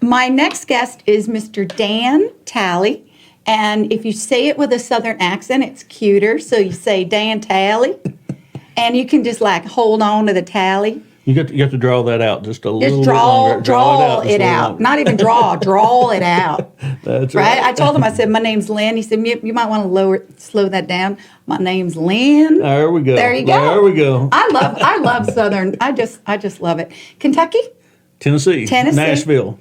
My next guest is Mr. Dan Talley. And if you say it with a Southern accent, it's cuter. So you say Dan Talley. And you can just like hold on to the tally. You have to draw that out just a little Just bit longer. draw it out. Not even draw it out. That's right. right. I told him, I said, my name's Lynn. He said, you might want to slow that down. My name's Lynn. There we go. There you go. There we go. I love Southern. I just love it. Kentucky? Tennessee. Nashville,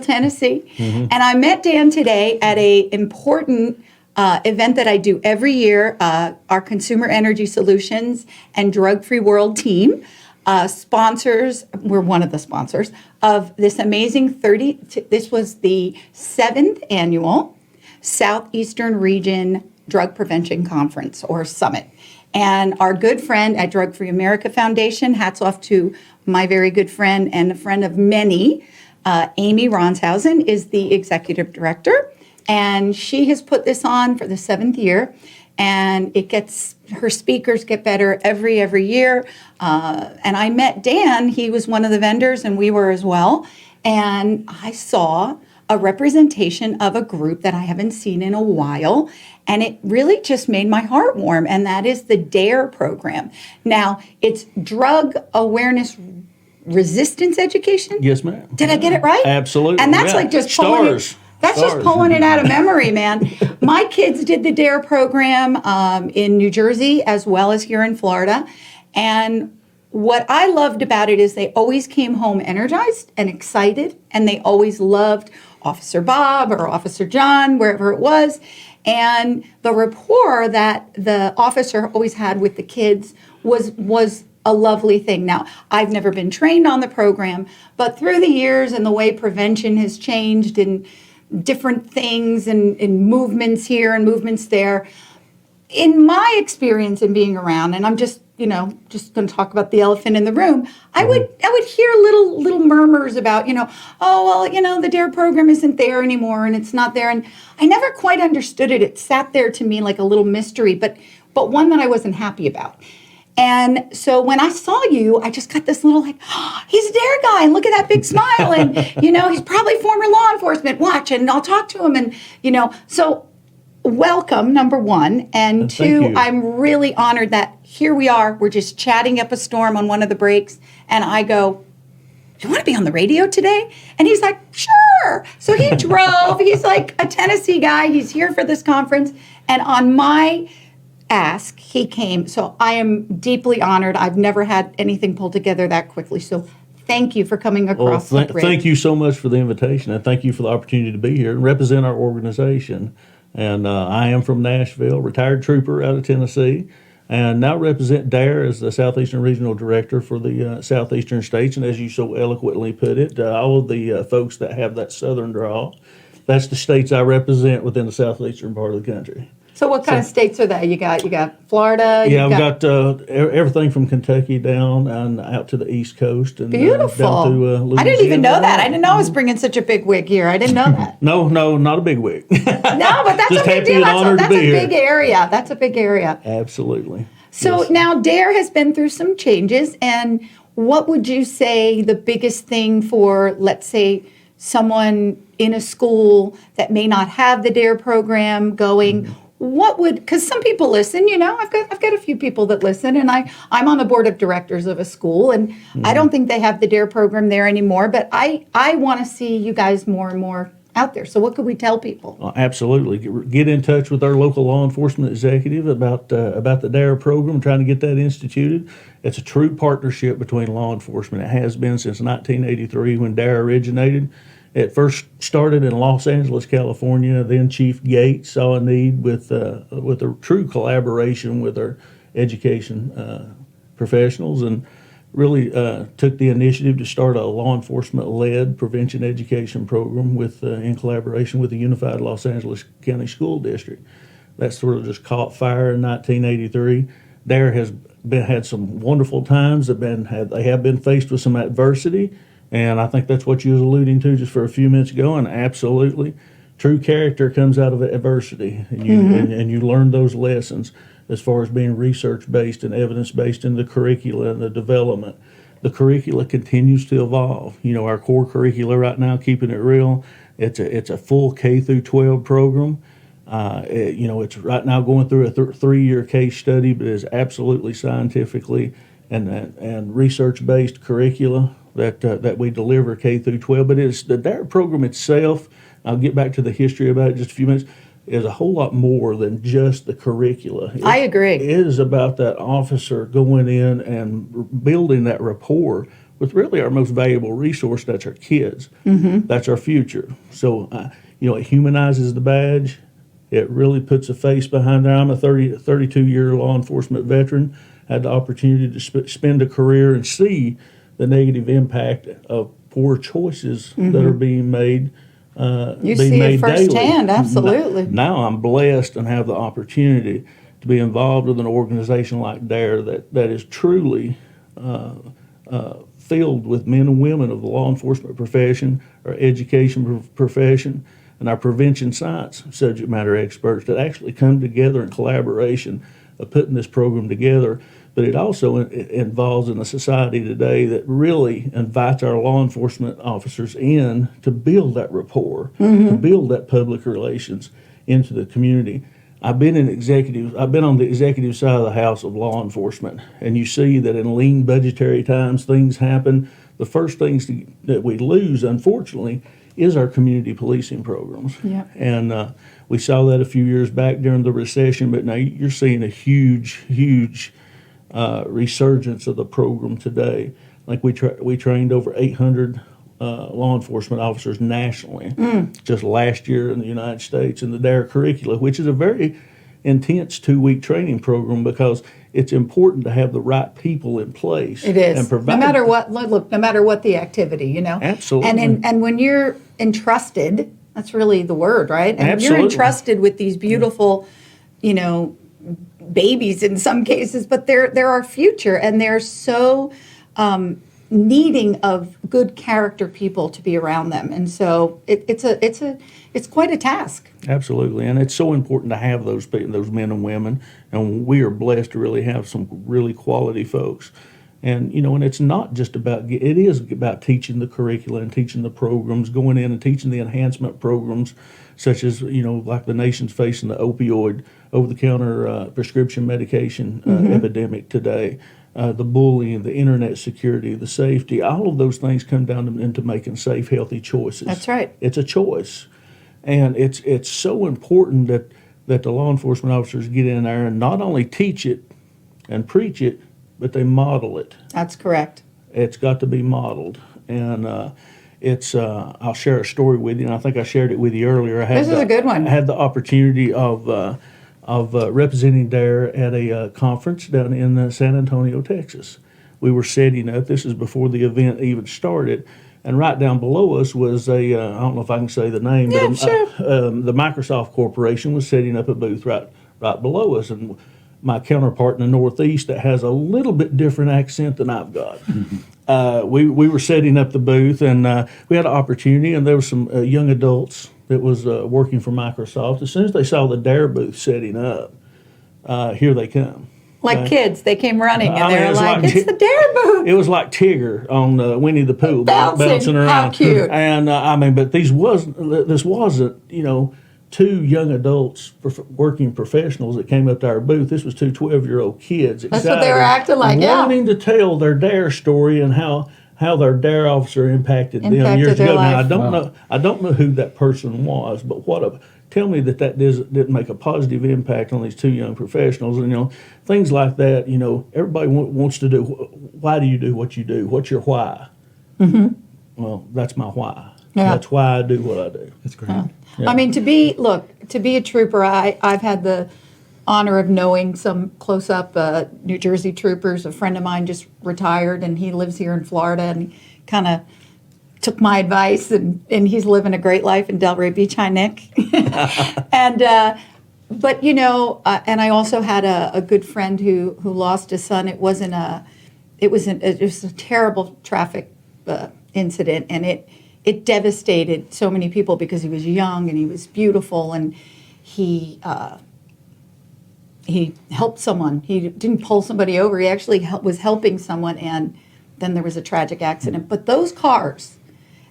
Tennessee. Mm-hmm. And I met Dan today at a important event that I do every year, our Consumer Energy Solutions and Drug Free World team. Sponsors, we're one of the sponsors of this amazing this was the 7th annual Southeastern Region Drug Prevention Conference or Summit. And our good friend at Drug Free America Foundation, hats off to my very good friend and a friend of many, Amy Ronshausen is the executive director. And she has put this on for the 7th year. And her speakers get better every year. And I met Dan. He was one of the vendors, and we were as well. And I saw a representation of a group that I haven't seen in a while. And it really just made my heart warm. And that is the DARE program. Now, it's Drug Awareness Resistance Education. Yes, ma'am. Did I get it right? Absolutely. And that's like just pulling it. That's just pulling it out of memory, man. My kids did the DARE program in New Jersey as well as here in Florida. And what I loved about it is they always came home energized and excited, and they always loved Officer Bob or Officer John, wherever it was. And the rapport that the officer always had with the kids was a lovely thing. Now, I've never been trained on the program, but through the years and the way prevention has changed and different things and movements here and movements there. In my experience in being around, and I'm just going to talk about the elephant in the room, I would hear little murmurs about, the DARE program isn't there anymore and it's not there. And I never quite understood it. It sat there to me like a little mystery, but one that I wasn't happy about. And so when I saw you, I just got this little he's a DARE guy, and look at that big smile, and he's probably former law enforcement. Watch, and I'll talk to him, and so welcome, number one, and two, I'm really honored that here we are. We're just chatting up a storm on one of the breaks, and I go, "Do you want to be on the radio today?" And he's like, "Sure." So he drove. He's like a Tennessee guy. He's here for this conference, and on my ask, he came. So I am deeply honored. I've never had anything pulled together that quickly. So thank you for coming across the bridge. Thank you so much for the invitation, and thank you for the opportunity to be here and represent our organization. And I am from Nashville, retired trooper out of Tennessee, and now represent DARE as the Southeastern Regional Director for the Southeastern states. And as you so eloquently put it, all of the folks that have that Southern draw, that's the states I represent within the Southeastern part of the country. So what kind of states are they? You got Florida? Yeah, I've got everything from Kentucky down and out to the East Coast. And, beautiful. Down to Louisiana. I didn't even know that. I didn't know I was bringing such a big wig here. I didn't know that. No, not a big wig. No, but that's a big deal. That's a big area. That's a big area. Absolutely. So now DARE has been through some changes. And what would you say the biggest thing for, let's say, someone in a school that may not have the DARE program going? Mm-hmm. Because some people listen, I've got a few people that listen, and I'm on the board of directors of a school, and I don't think they have the DARE program there anymore, but I want to see you guys more and more out there. So what could we tell people? Absolutely. Get in touch with our local law enforcement executive about the DARE program, trying to get that instituted. It's a true partnership between law enforcement. It has been since 1983 when DARE originated. It first started in Los Angeles, California. Then Chief Gates saw a need with a true collaboration with our education professionals, and really took the initiative to start a law enforcement-led prevention education program in collaboration with the Unified Los Angeles County School District. That sort of just caught fire in 1983. DARE has had some wonderful times. They have been faced with some adversity. And I think that's what you was alluding to just for a few minutes ago. And absolutely, true character comes out of adversity, and you learn those lessons as far as being research-based and evidence-based in the curricula and the development. The curricula continues to evolve. Our core curricula right now, keeping it real, it's a full K through 12 program. It's right now going through a 3-year case study, but it's absolutely scientifically and research-based curricula that we deliver K through 12. But it's the DARE program itself. I'll get back to the history about it in just a few minutes. Is a whole lot more than just the curricula. I agree. It is about that officer going in and building that rapport with really our most valuable resource. That's our kids. That's our future. So, it humanizes the badge. It really puts a face behind there. I'm a 32-year law enforcement veteran. Had the opportunity to spend a career and see the negative impact of poor choices that are being made. You see it firsthand, daily. Absolutely. Now I'm blessed and have the opportunity to be involved with an organization like DARE that is truly filled with men and women of the law enforcement profession, our education profession, and our prevention science subject matter experts that actually come together in collaboration of putting this program together. But it also involves in a society today that really invites our law enforcement officers in to build that rapport, to build that public relations into the community. I've been on the executive side of the house of law enforcement, and you see that in lean budgetary times, things happen. The first things that we lose, unfortunately, is our community policing programs. Yeah. And we saw that a few years back during the recession, but now you're seeing a huge resurgence of the program today. Like we trained over 800 law enforcement officers nationally just last year in the United States in the DARE curricula, which is a very intense 2-week training program because it's important to have the right people in place. It is. And provide, no matter what the activity, Absolutely. And when you're entrusted, that's really the word, right? And Absolutely. you're entrusted with these beautiful, babies in some cases, but they're our future, and they're so needing of good character people to be around them, and so it's quite a task. Absolutely, and it's so important to have those men and women, and we are blessed to really have some really quality folks. And and it's not just about it is about teaching the curricula and teaching the programs, going in and teaching the enhancement programs, such as like the nation's facing the opioid over-the-counter prescription medication epidemic today, the bullying, the internet security, the safety. All of those things come down into making safe, healthy choices. That's right. It's a choice, and it's so important that the law enforcement officers get in there and not only teach it and preach it, but they model it. That's correct. It's got to be modeled, and I'll share a story with you, and I think I shared it with you earlier. This is a good one. I had the opportunity of representing DARE at a conference down in San Antonio, Texas. We were setting up. This is before the event even started, and right down below us was I don't know if I can say the name, Yeah, but sure. The Microsoft Corporation was setting up a booth right below us, and my counterpart in the Northeast that has a little bit different accent than I've got. We were setting up the booth, and we had an opportunity, and there were some young adults that was working for Microsoft. As soon as they saw the DARE booth setting up, here they come. Like kids, they came running, and they it were was like, like "It's the DARE booth!" It was like Tigger on Winnie the Pooh bouncing around. How cute! And but this wasn't two young adults, working professionals that came up to our booth. This was two 12-year-old kids. That's what they were acting like, yeah. Wanting to tell their DARE story and how their DARE officer impacted them Impacted years their ago. Now, life. I don't know who that person was, but tell me that didn't make a positive impact on these two young professionals. And, things like that, everybody wants to do, why do you do what you do? What's your why? Well, that's my why. Yeah. That's why I do what I do. That's great. Yeah. I mean, to be a trooper, I've had the honor of knowing some close-up New Jersey troopers. A friend of mine just retired, and he lives here in Florida, and he kind of took my advice, and he's living a great life in Delray Beach. Hi, Nick. But and I also had a good friend who lost his son. It was a terrible traffic incident, and it devastated so many people because he was young and he was beautiful, and he helped someone. He didn't pull somebody over. He actually was helping someone, and then there was a tragic accident. But those cars,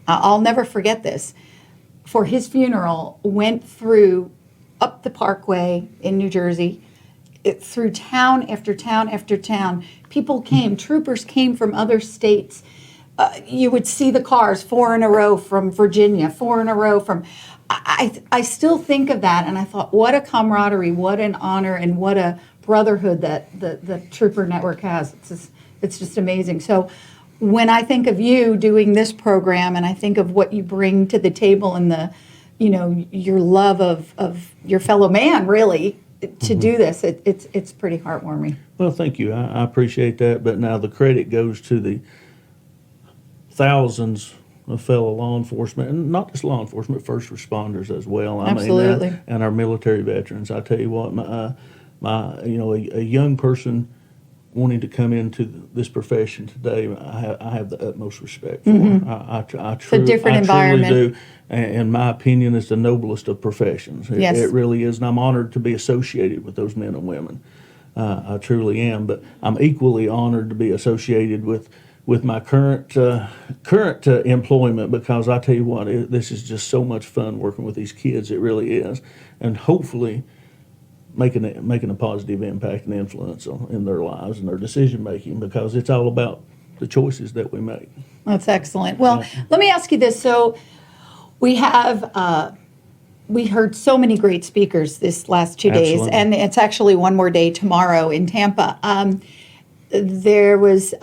I'll never forget this, for his funeral went through up the Parkway in New Jersey, through town after town after town. People came, troopers came from other states. You would see the cars, 4 in a row from Virginia, 4 in a row from. I still think of that, and I thought, what a camaraderie, what an honor, and what a brotherhood that the Trooper Network has. It's just amazing. So when I think of you doing this program, and I think of what you bring to the table and your love of your fellow man, really, to do this, it's pretty heartwarming. Well, thank you. I appreciate that. But now the credit goes to the thousands of fellow law enforcement, and not just law enforcement, first responders as well. Absolutely. And our military veterans. I tell you what, a young person wanting to come into this profession today, I have the utmost respect for. I different environment. Truly do. In my opinion, it's the noblest of professions. Yes. It really is, and I'm honored to be associated with those men and women. I truly am, but I'm equally honored to be associated with my current employment, because I tell you what, this is just so much fun working with these kids. It really is, and hopefully making a positive impact and influence in their lives and their decision making, because it's all about the choices that we make. That's excellent. Well, let me ask you this. So we have we heard so many great speakers this last 2 days, Absolutely. and it's actually one more day tomorrow in Tampa. There was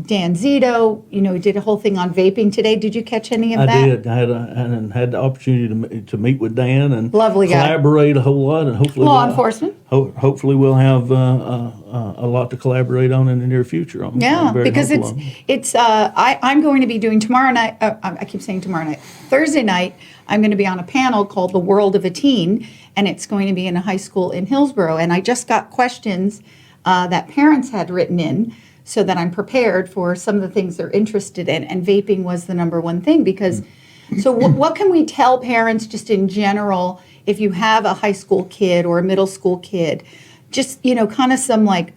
Dan Zito, he did a whole thing on vaping today. Did you catch any of that? I did. I had the opportunity to meet with Dan and Lovely guy. collaborate a whole lot, and hopefully Law enforcement. Hopefully we'll have a lot to collaborate on in the near future. I'm very because hopeful. I'm going to be doing tomorrow night. I keep saying tomorrow night. Thursday night, I'm going to be on a panel called The World of a Teen, and it's going to be in a high school in Hillsborough. And I just got questions that parents had written in, so that I'm prepared for some of the things they're interested in. And vaping was the number one thing, because, so what can we tell parents just in general, if you have a high school kid or a middle school kid, just, kind of some like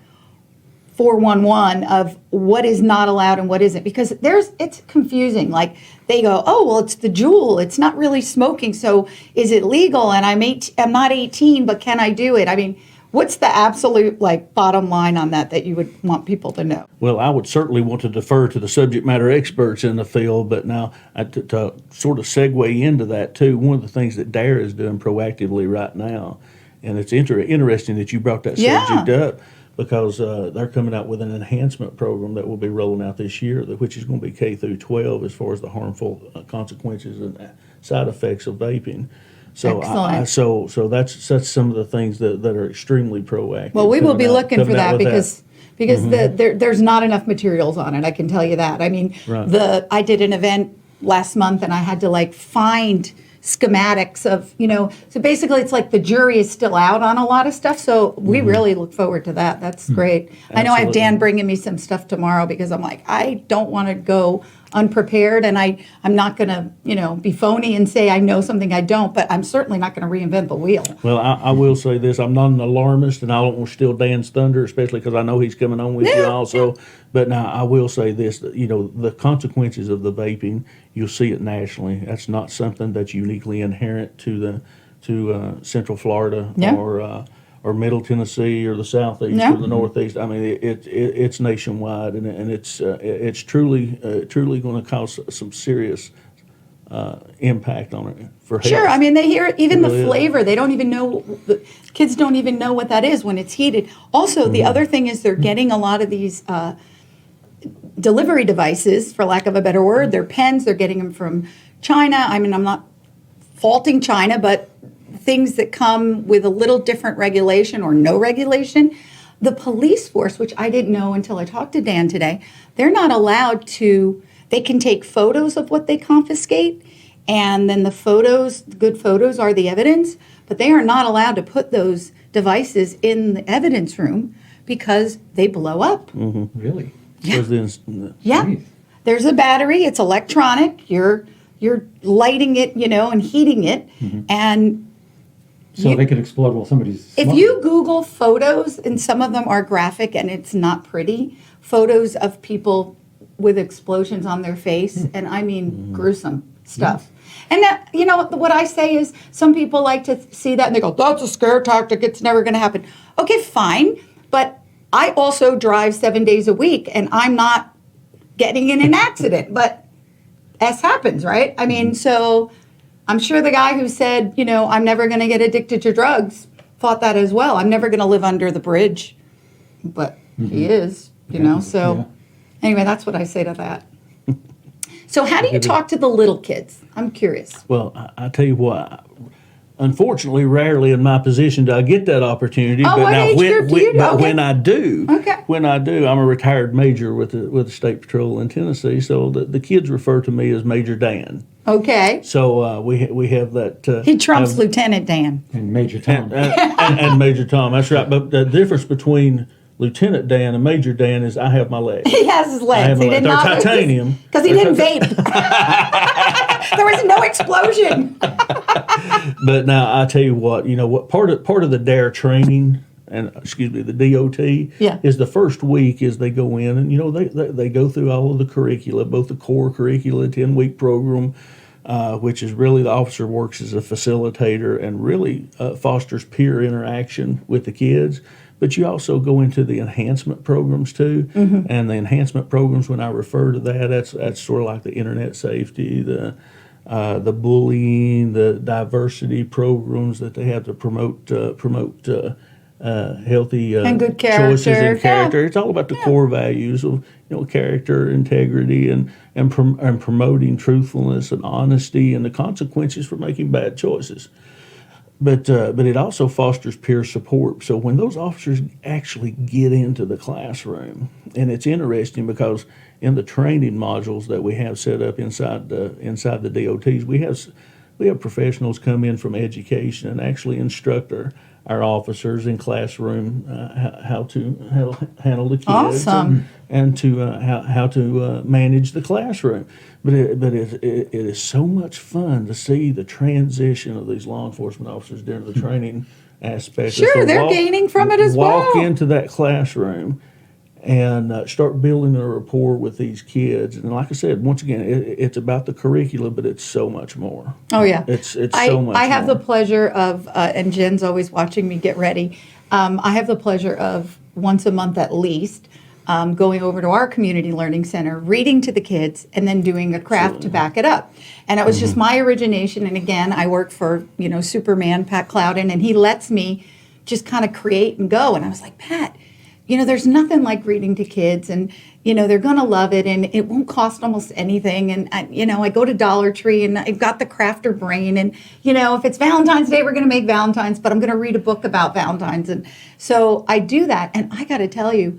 411 of what is not allowed and what isn't, because it's confusing. Like they go, oh, well, it's the Juul, it's not really smoking, so is it legal? And I'm not 18, but can I do it? I mean, what's the absolute bottom line on that you would want people to know? Well, I would certainly want to defer to the subject matter experts in the field, but now to sort of segue into that too, one of the things that DARE is doing proactively right now, and it's interesting that you brought that subject up, because they're coming out with an enhancement program that will be rolling out this year, which is going to be K through 12 as far as the harmful consequences and side effects of vaping. So excellent. So that's some of the things that are extremely proactive. Well, we will be looking for that, because Mm-hmm. there's not enough materials on it. I can tell you that. I mean, Right. I did an event last month, and I had to find schematics of, so basically it's like the jury is still out on a lot of stuff. So we really look forward to that. That's great. I know I have Absolutely. Dan bringing me some stuff tomorrow, because I'm like, I don't want to go unprepared, and I'm not going to, be phony and say I know something I don't, but I'm certainly not going to reinvent the wheel. Well, I will say this: I'm not an alarmist, and I don't want to steal Dan's thunder, especially because I know he's coming on with you also. But now I will say this: that, the consequences of the vaping, you'll see it nationally. That's not something that's uniquely inherent to Central Florida or Middle Tennessee or the Southeast or the Northeast. I mean, it's nationwide, and it's truly going to cause some serious impact on it for health. Sure, I mean, they hear even It the really is. flavor. They don't even know. The kids don't even know what that is when it's heated. Also, the other thing is they're getting a lot of these delivery devices, for lack of a better word. They're pens. They're getting them from China. I mean, I'm not faulting China, but things that come with a little different regulation or no regulation. The police force, which I didn't know until I talked to Dan today, they're not allowed to. They can take photos of what they confiscate, and then the good photos are the evidence, but they are not allowed to put those devices in the evidence room because they blow up. Really? Yeah. Yeah. Jeez. There's a battery, it's electronic, you're lighting it, and heating it, and So they could explode while somebody's if smoking. you Google photos, and some of them are graphic and it's not pretty, photos of people with explosions on their face, and I mean gruesome stuff. And that, what I say is some people like to see that and they go, that's a scare tactic, it's never going to happen. Okay, fine, but I also drive 7 days a week and I'm not getting in an accident, but S happens, right? I mean, so I'm sure the guy who said, I'm never going to get addicted to drugs thought that as well. I'm never going to live under the bridge, but he is, so anyway, that's what I say to that. So how do you talk to the little kids? I'm curious. Well, I tell you what, unfortunately, rarely in my position do I get that opportunity. Oh, what age group do you do? But Okay. when I do, Okay. I'm a retired major with the State Patrol in Tennessee, so the kids refer to me as Major Dan. Okay. So we have that. He trumps Lieutenant Dan. And Major Tom. and Major Tom. That's right. But the difference between Lieutenant Dan and Major Dan is I have my legs. He has his legs. He did They're not titanium. because he didn't vape. There was no explosion. But now I tell you what, part of the DARE training and the DOT Yeah. is the first week is they go in and they go through all of the curricula, both the core curricula, 10-week program, which is really the officer works as a facilitator and really fosters peer interaction with the kids. But you also go into the enhancement programs too, and the enhancement programs. When I refer to that, that's sort of like the internet safety, the bullying, the diversity programs that they have to promote healthy And good choices character. and character. It's all about the core values of character, integrity, and promoting truthfulness and honesty and the consequences for making bad choices. But it also fosters peer support. So when those officers actually get into the classroom, and it's interesting because in the training modules that we have set up inside the DOTs, we have professionals come in from education and actually instruct our officers in classroom how to handle the kids Awesome. and to how to manage the classroom. But it is so much fun to see the transition of these law enforcement officers during the training aspect. Sure, So they're gaining from it as walk well. into that classroom and start building a rapport with these kids. And like I said, once again, it's about the curriculum, but it's so much more. Oh yeah, It's so much I have more. the pleasure of, and Jen's always watching me get ready. I have the pleasure of once a month at least going over to our community learning center, reading to the kids, and then doing a craft to back it up. And it was just my origination. And again, I work for Superman Pat Clouden, and he lets me just kind of create and go. And I was like, Pat, there's nothing like reading to kids, and they're gonna love it, and it won't cost almost anything. And I go to Dollar Tree, and I've got the crafter brain, and if it's Valentine's Day, we're gonna make Valentines, but I'm gonna read a book about Valentines, and so I do that. And I got to tell you,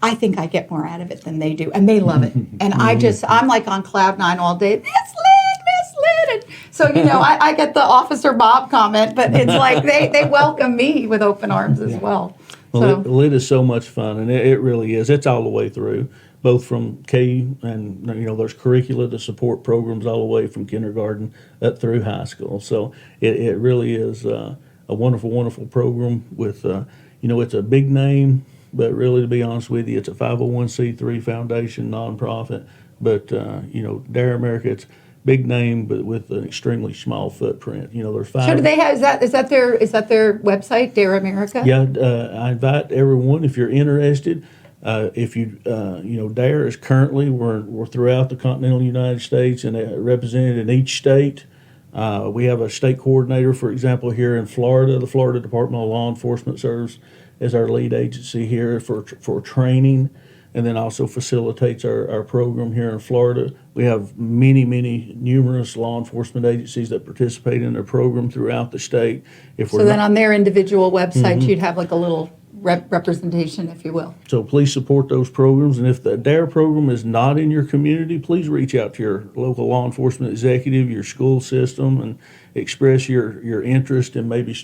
I think I get more out of it than they do, and they love it. And I'm like on cloud nine all day. Miss Lynn, and so I get the Officer Bob comment, but it's like they welcome me with open arms as well. Well, So it is so much fun, and it really is. It's all the way through, both from K and there's curricula to support programs all the way from kindergarten up through high school. So it really is a wonderful, wonderful program with it's a big name, but really, to be honest with you, it's a 501c3 foundation nonprofit. But Dare America, it's big name, but with an extremely small footprint. There's five. So do they have, is that their website, Dare America? Yeah, I invite everyone if you're interested. If you DARE is currently we're throughout the continental United States and represented in each state. We have a state coordinator, for example, here in Florida. The Florida Department of Law Enforcement serves as our lead agency here for training, and then also facilitates our program here in Florida. We have numerous law enforcement agencies that participate in their program throughout the state. So then on their individual websites, you'd have like a little representation, if you will. So please support those programs. And if the DARE program is not in your community, please reach out to your local law enforcement executive, your school system, and express your interest in maybe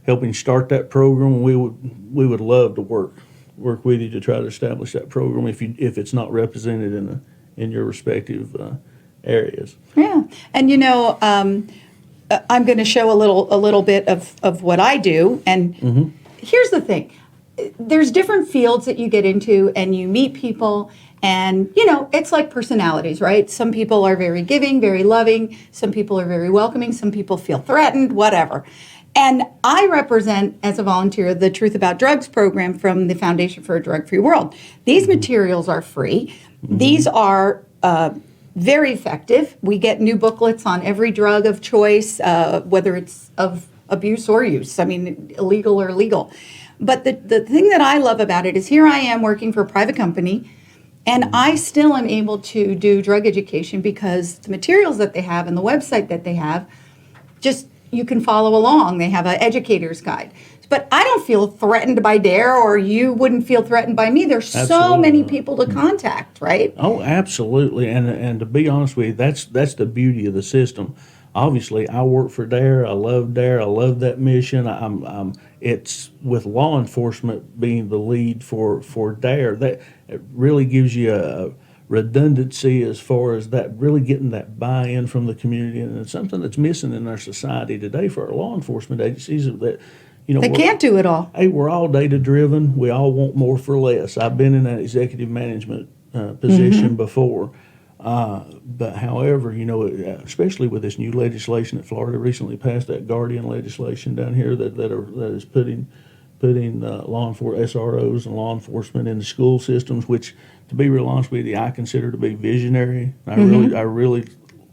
helping start that program. We would love to work with you to try to establish that program if it's not represented in your respective areas. Yeah, and I'm going to show a little bit of what I do. And here's the thing: there's different fields that you get into, and you meet people, And, it's like personalities, right? Some people are very giving, very loving. Some people are very welcoming. Some people feel threatened, whatever. And I represent, as a volunteer, the Truth About Drugs program from the Foundation for a Drug-Free World. These materials are free. These are very effective. We get new booklets on every drug of choice, whether it's of abuse or use, illegal or legal. But the thing that I love about it is here I am working for a private company, and I still am able to do drug education because the materials that they have and the website that they have, just you can follow along. They have an educator's guide. But I don't feel threatened by DARE, or you wouldn't feel threatened by me. There's so many people to contact, right? Oh, absolutely. And to be honest with you, that's the beauty of the system. Obviously, I work for DARE. I love DARE. I love that mission. It's with law enforcement being the lead for DARE, that it really gives you a redundancy as far as that really getting that buy-in from the community, and it's something that's missing in our society today for our law enforcement agencies. That They can't do it all. Hey, we're all data driven. We all want more for less. I've been in that executive management position before. But however, especially with this new legislation that Florida recently passed, that Guardian legislation down here that is putting law enforcement SROs and law enforcement in the school systems, which, to be real honest with you, I consider to be visionary. I really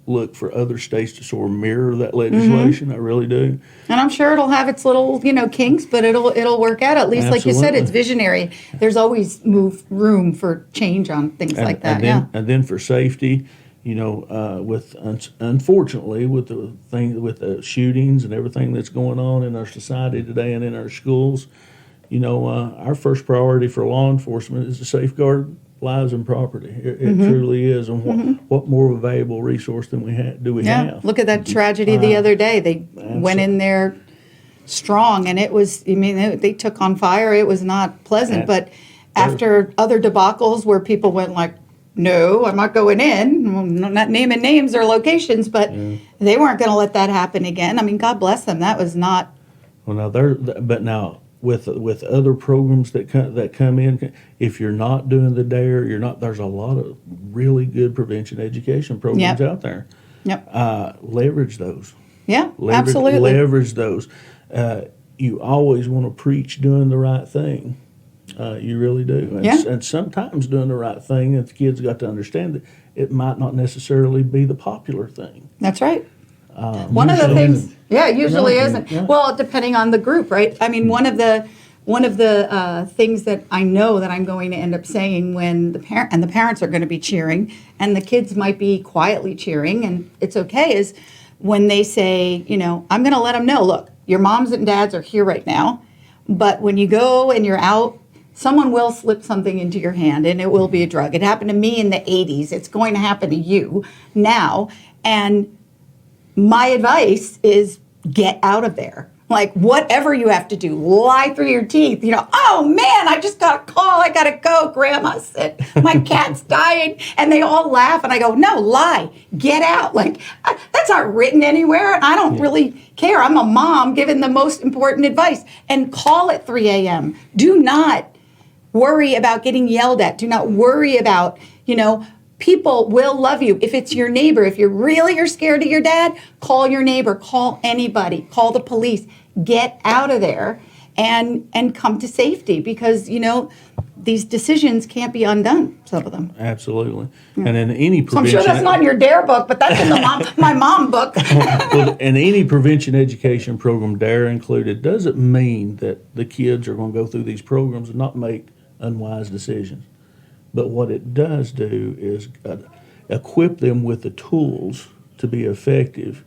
look for other states to sort of mirror that legislation. I really do. And I'm sure it'll have its little, kinks, but it'll work out. At least, like you said, it's visionary. There's always room for change on things like that. And then for safety, unfortunately with the shootings and everything that's going on in our society today and in our schools, our first priority for law enforcement is to safeguard lives and property. It truly is. And what more of a valuable resource than we have? Look at that tragedy the other day. They went in there strong, and it was, they took on fire. It was not pleasant. But after other debacles where people went like, no, I'm not going in. I'm not naming names or locations, but they weren't going to let that happen again. God bless them. That was not. Well, now with other programs that come in, if you're not doing the DARE, there's a lot of really good prevention education programs out there. Yep. Leverage those. Yeah, absolutely. Leverage those. You always want to preach doing the right thing. You really do. And sometimes doing the right thing, and the kids got to understand that it might not necessarily be the popular thing. That's right. One of the things, usually isn't. Yeah. Well, depending on the group, right? One of the things that I know that I'm going to end up saying when the parents are going to be cheering, and the kids might be quietly cheering, and it's okay, is when they say, I'm going to let them know, look, your moms and dads are here right now, but when you go and you're out, someone will slip something into your hand, and it will be a drug. It happened to me in the 80s. It's going to happen to you now, and my advice is get out of there. Like, whatever you have to do, lie through your teeth. Oh man, I just got a call. I gotta go. Grandma's sick. My cat's dying. And they all laugh. And I go, no, lie. Get out. That's not written anywhere. I don't really care. I'm a mom giving the most important advice. And call at 3 a.m. Do not worry about getting yelled at. Do not worry about, people will love you. If it's your neighbor, if you really are scared of your dad, call your neighbor, call anybody, call the police, get out of there and come to safety, because, these decisions can't be undone, some of them. Absolutely. Yeah. And in any prevention... So I'm sure that's not in your DARE book, but that's in my mom book. Well, in any prevention education program, DARE included, doesn't mean that the kids are going to go through these programs and not make unwise decisions. But what it does do is equip them with the tools to be effective,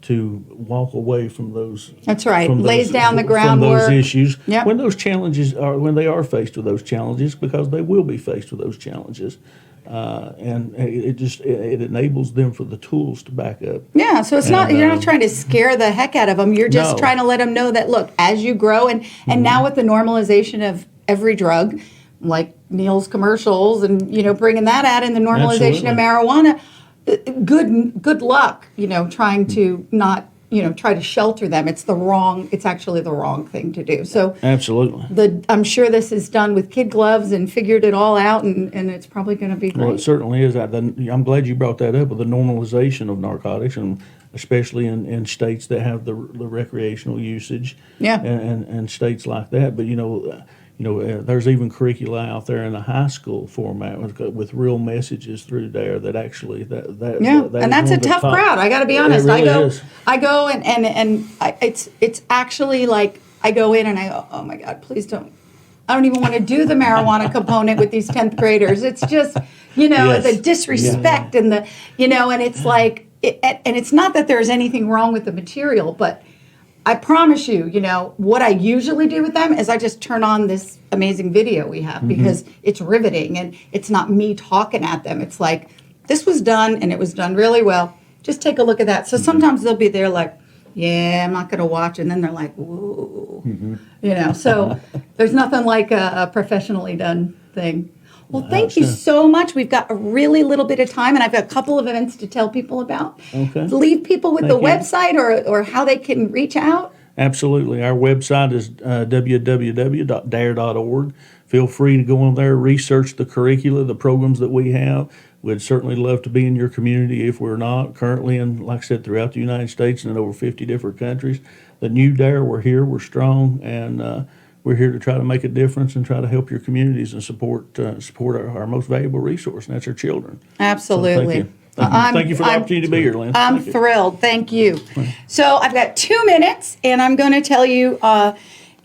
to walk away from those. That's right. Lays down the groundwork. From those issues. Yep. When those challenges when they are faced with those challenges, because they will be faced with those challenges. And it enables them for the tools to back up. Yeah, so it's you're not trying to scare the heck out of them. You're just trying to let them know that, look, as you grow, and now with the normalization of every drug, like Neil's commercials, and bringing that out, and the normalization of marijuana, good luck, trying to not try to shelter them. It's actually the wrong thing to do. So Absolutely. I'm sure this is done with kid gloves and figured it all out, and it's probably going to be Well, it great. certainly is. I'm glad you brought that up with the normalization of narcotics, and especially in states that have the recreational usage. Yeah. And states like that. But there's even curricula out there in the high school format with real messages through there that actually that Yeah, that and is that's one a of the tough top- crowd. I got to be It honest. really is. I go it's actually like I go in and I go, oh my God, please don't. I don't even want to do the marijuana component with these 10th graders. It's just, Yes. the disrespect and the, and it's like, and it's not that there's anything wrong with the material, but I promise you, what I usually do with them is I just turn on this amazing video we have because it's riveting and it's not me talking at them. It's like, this was done and it was done really well. Just take a look at that. So sometimes they'll be there like, yeah, I'm not going to watch. And then they're like, whoa, so there's nothing like a professionally done thing. Well, thank you so much. We've got a really little bit of time, and I've got a couple of events to tell people about. Okay. Leave people with Thank the you. website or how they can reach out. Absolutely. Our website is www.dare.org. Feel free to go on there, research the curricula, the programs that we have. We'd certainly love to be in your community if we're not. Currently, like I said, throughout the United States and in over 50 different countries. The new DARE, we're here, we're strong, and we're here to try to make a difference and try to help your communities and support our most valuable resource, and that's our children. Absolutely. So thank you for the opportunity to be here, Lynn. I'm Thank you. thrilled. Thank you. So I've got 2 minutes, and I'm going to tell you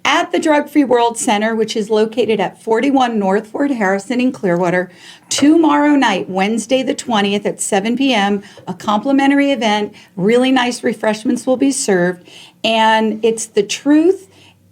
at the Drug Free World Center, which is located at 41 North Fort Harrison in Clearwater, tomorrow night, Wednesday the 20th at 7 p.m., a complimentary event. Really nice refreshments will be served, and it's the truth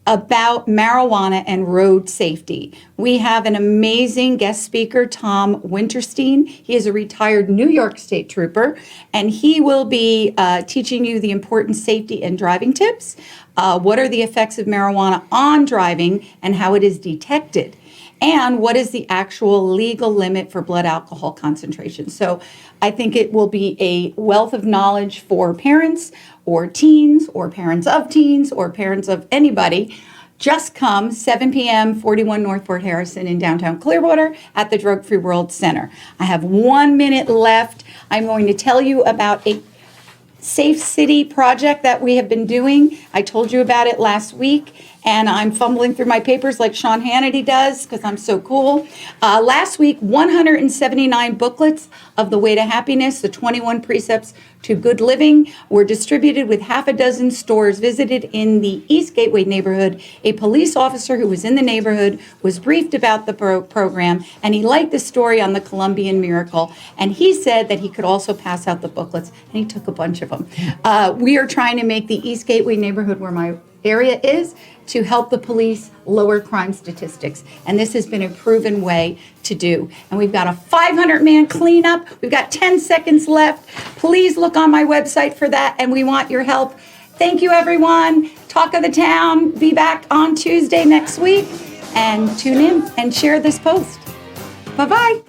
about marijuana and road safety. We have an amazing guest speaker, Tom Winterstein. He is a retired New York State Trooper, and he will be teaching you the important safety and driving tips. What are the effects of marijuana on driving and how it is detected? And what is the actual legal limit for blood alcohol concentration? So I think it will be a wealth of knowledge for parents or teens or parents of teens or parents of anybody. Just come 7 p.m., 41 North Fort Harrison in downtown Clearwater at the Drug Free World Center. I have 1 minute left. I'm going to tell you about a Safe City project that we have been doing. I told you about it last week, and I'm fumbling through my papers like Sean Hannity does because I'm so cool. Last week, 179 booklets of The Way to Happiness, the 21 Precepts to Good Living, were distributed with half a dozen stores visited in the East Gateway neighborhood. A police officer who was in the neighborhood was briefed about the program, and he liked the story on the Colombian miracle, and he said that he could also pass out the booklets, and he took a bunch of them. We are trying to make the East Gateway neighborhood where my area is to help the police lower crime statistics. And this has been a proven way to do. And we've got a 500-man cleanup. We've got 10 seconds left. Please look on my website for that, and we want your help. Thank you, everyone. Talk of the Town. Be back on Tuesday next week. And tune in and share this post. Bye-bye.